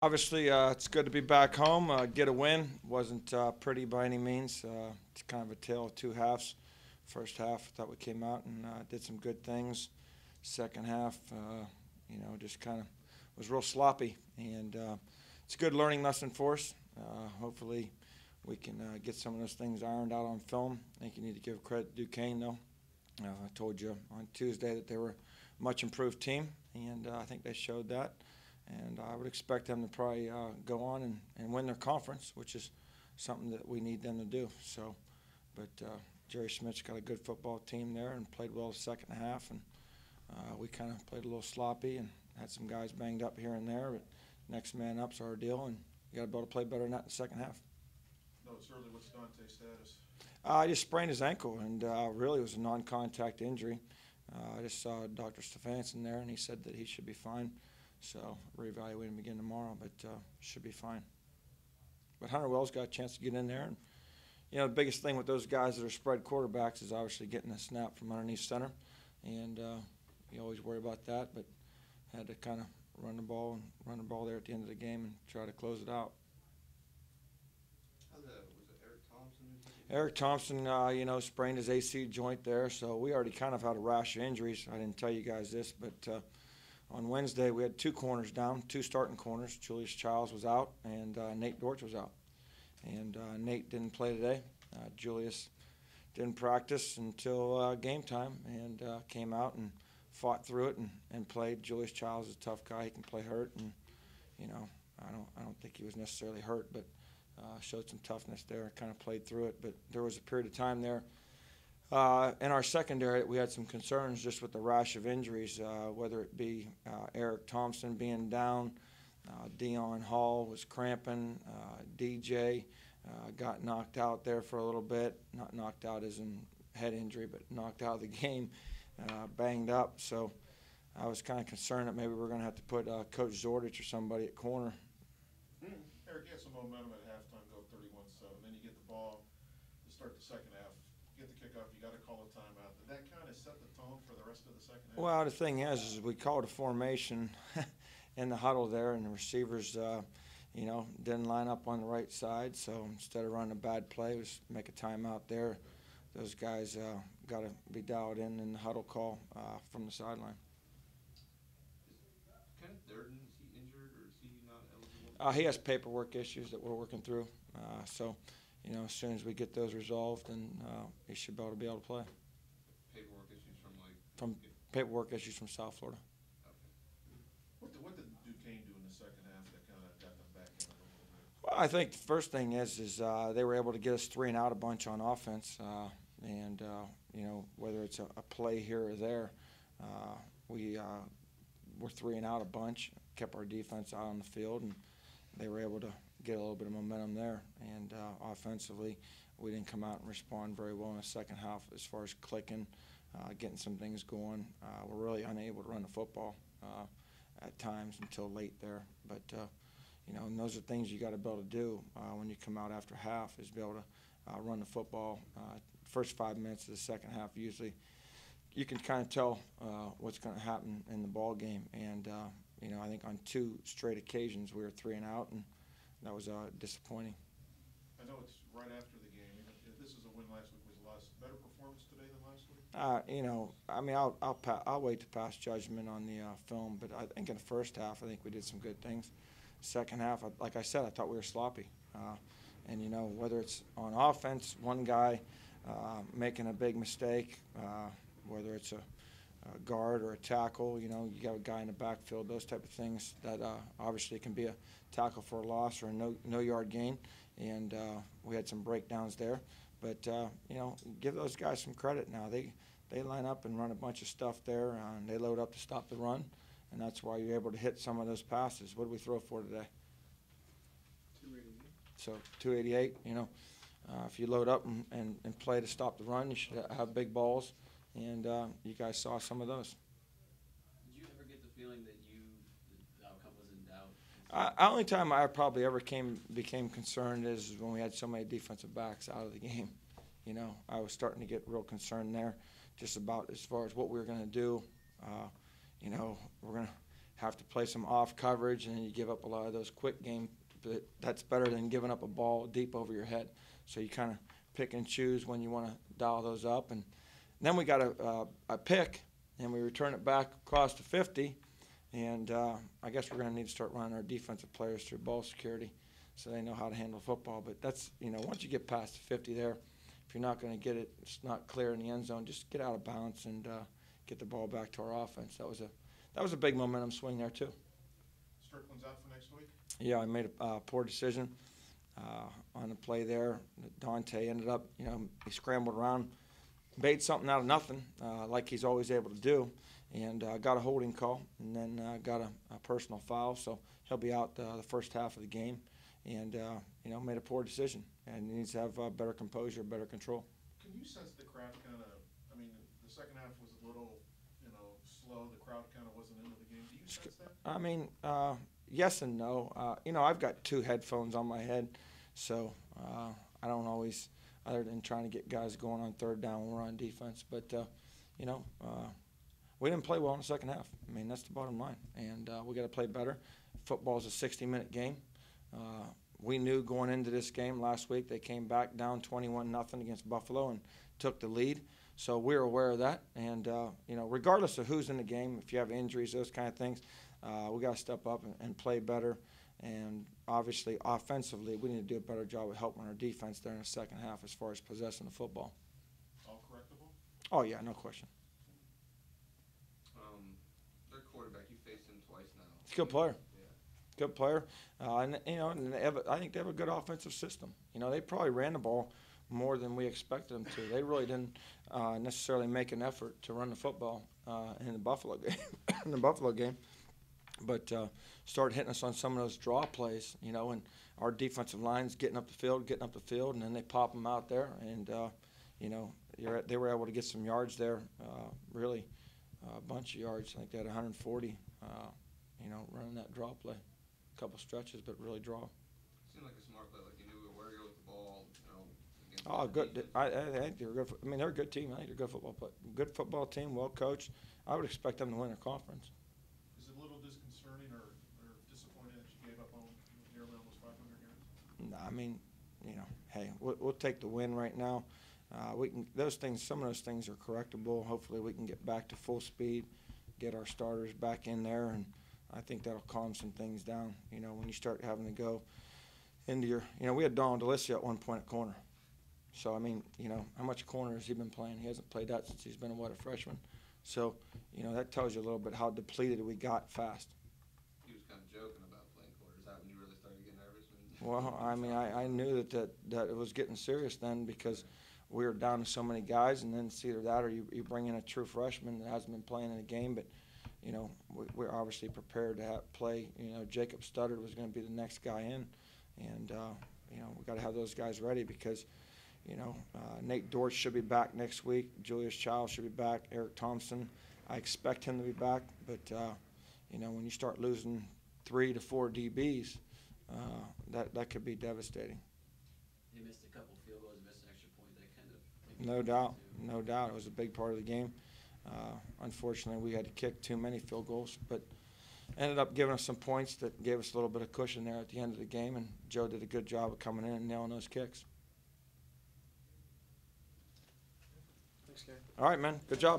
Obviously, it's good to be back home. Get a win. Wasn't pretty by any means. It's kind of a tale of two halves. First half, I thought we came out and did some good things. Second half, just kind of was real sloppy. And it's a good learning lesson for us. Hopefully, we can get some of those things ironed out on film. I think you need to give credit to Duquesne, though. I told you on Tuesday that they were a much improved team, and I think they showed that. And I would expect them to probably go on and win their conference, which is something that we need them to do. So, but Jerry Schmidt's got a good football team there and played well the second half, and we kind of played a little sloppy and had some guys banged up here and there. But next man up's our deal, and you got to be able to play better than that in the second half. No, it's early. What's Dante's status? I just sprained his ankle, and really it was a non-contact injury. I just saw Dr. Stefanson there, and he said that he should be fine. So reevaluate him again tomorrow, but should be fine. But Hunter Wells got a chance to get in there, and the biggest thing with those guys that are spread quarterbacks is obviously getting a snap from underneath center, and you always worry about that, but had to kind of run the ball there at the end of the game and try to close it out. Was it Eric Thompson? Eric Thompson, sprained his AC joint there, so we already kind of had a rash of injuries. I didn't tell you guys this, but on Wednesday, we had two corners down, two starting corners. Julius Childs was out, and Nate Dortch was out. And Nate didn't play today. Julius didn't practice until game time, and came out and fought through it and played. Julius Childs is a tough guy. He can play hurt, and I don't think he was necessarily hurt, but showed some toughness there. Kind of played through it, but there was a period of time there. In our secondary, we had some concerns just with the rash of injuries, whether it be Eric Thompson being down, Dion Hall was cramping, DJ got knocked out there for a little bit. Not knocked out as in head injury, but knocked out of the game, banged up. So I was kind of concerned that maybe we're going to have to put Coach Zordich or somebody at corner. Eric, you had some momentum at halftime, go 31-7. Then you get the ball to start the second half. Get the kickoff, you got to call a timeout. Did that kind of set the tone for the rest of the second half? Well, the thing is we called a formation in the huddle there, and the receivers, didn't line up on the right side. So instead of running a bad play, we just make a timeout there. Those guys got to be dialed in the huddle call from the sideline. Is Kenneth Durden, is he injured or is he not eligible? He has paperwork issues that we're working through. As soon as we get those resolved, then he should be able to play. Paperwork issues From paperwork issues from South Florida. Okay. What did Duquesne do in the second half that kind of got them back in a little bit? Well, I think the first thing is they were able to get us 3 and out a bunch on offense, whether it's a play here or there, we were 3 and out a bunch, kept our defense out on the field, and they were able to get a little bit of momentum there. And offensively, we didn't come out and respond very well in the second half as far as clicking, getting some things going. We're really unable to run the football at times until late there. But, and those are things you got to be able to do when you come out after half, is be able to run the football. First 5 minutes of the second half, usually you can kind of tell what's going to happen in the ball game. And, I think on 2 straight occasions we were 3 and out, and that was disappointing. I know it's right after the game. If this is a win last week, was a better performance today than last week? I'll wait to pass judgment on the film, but I think in the first half, I think we did some good things. Second half, like I said, I thought we were sloppy. Whether it's on offense, one guy making a big mistake, whether it's a guard or a tackle, you got a guy in the backfield, those type of things that obviously can be a tackle for a loss or a no-yard gain, and we had some breakdowns there. But, give those guys some credit now. They line up and run a bunch of stuff there, and they load up to stop the run, and that's why you're able to hit some of those passes. What did we throw for today? 288. So 288, if you load up and play to stop the run, you should have big balls, and you guys saw some of those. Did you ever get the feeling that the outcome was in doubt? The only time I probably ever became concerned is when we had so many defensive backs out of the game. I was starting to get real concerned there, just about as far as what we were going to do. We're going to have to play some off coverage, and then you give up a lot of those quick game. But that's better than giving up a ball deep over your head. So you kind of pick and choose when you want to dial those up. And then we got a pick, and we return it back across the 50. And I guess we're going to need to start running our defensive players through ball security so they know how to handle football. But that's, once you get past the 50 there, if you're not going to get it, it's not clear in the end zone, just get out of bounds and get the ball back to our offense. That was a big momentum swing there, too. Strickland's out for next week? Yeah, I made a poor decision on the play there. Dante ended up, he scrambled around, made something out of nothing, like he's always able to do, and got a holding call, and then got a personal foul. So he'll be out the first half of the game, and made a poor decision, and he needs to have better composure, better control. Can you sense the crowd the second half was a little, slow. The crowd kind of wasn't into the game. Do you sense that? Yes and no. I've got 2 headphones on my head, so I don't always, other than trying to get guys going on third down when we're on defense. But, we didn't play well in the second half. That's the bottom line, and we got to play better. Football is a 60-minute game. We knew going into this game last week they came back down 21-0 against Buffalo and took the lead. So we're aware of that, and regardless of who's in the game, if you have injuries, those kind of things, we got to step up and play better. And obviously, offensively, we need to do a better job of helping our defense there in the second half as far as possessing the football. All correctable? Oh yeah, no question. Their quarterback, you faced him twice now. He's a good player. Yeah. Good player, and I think they have a good offensive system. They probably ran the ball more than we expected them to. They really didn't necessarily make an effort to run the football in the Buffalo game, but started hitting us on some of those draw plays. And our defensive line's getting up the field, and then they pop them out there, and they were able to get some yards there, really a bunch of yards. I think they had 140, running that draw play. A couple stretches, but really draw. Seemed like a smart play, like you knew where to go with the ball, against Oh, the good. defense. I think they're good. They're a good team. I think they're a good football team, well coached. I would expect them to win a conference. Is it a little disconcerting or disappointing that you gave up on nearly almost 500 yards? Hey, we'll take the win right now. Some of those things are correctable. Hopefully we can get back to full speed, get our starters back in there, and I think that'll calm some things down. When you start having to go into your, we had Donald DeLisio at one point at corner. So, how much corner has he been playing? He hasn't played that since he's been, a freshman. So, that tells you a little bit how depleted we got fast. He was kind of joking about playing quarters. Is that when you really started getting nervous? Well, I knew that it was getting serious then because we were down to so many guys, and then it's either that or you bring in a true freshman that hasn't been playing in a game. But, we're obviously prepared to play. Jacob Studdard was going to be the next guy in, and, we got to have those guys ready because, Nate Dortch should be back next week. Julius Child should be back. Eric Thompson, I expect him to be back. But, when you start losing 3 to 4 DBs, that could be devastating. They missed a couple field goals, missed an extra point. That kind of No doubt. It was a big part of the game. Unfortunately, we had to kick too many field goals, but ended up giving us some points that gave us a little bit of cushion there at the end of the game, and Joe did a good job of coming in and nailing those kicks. Thanks, Gary. All right, man. Good job.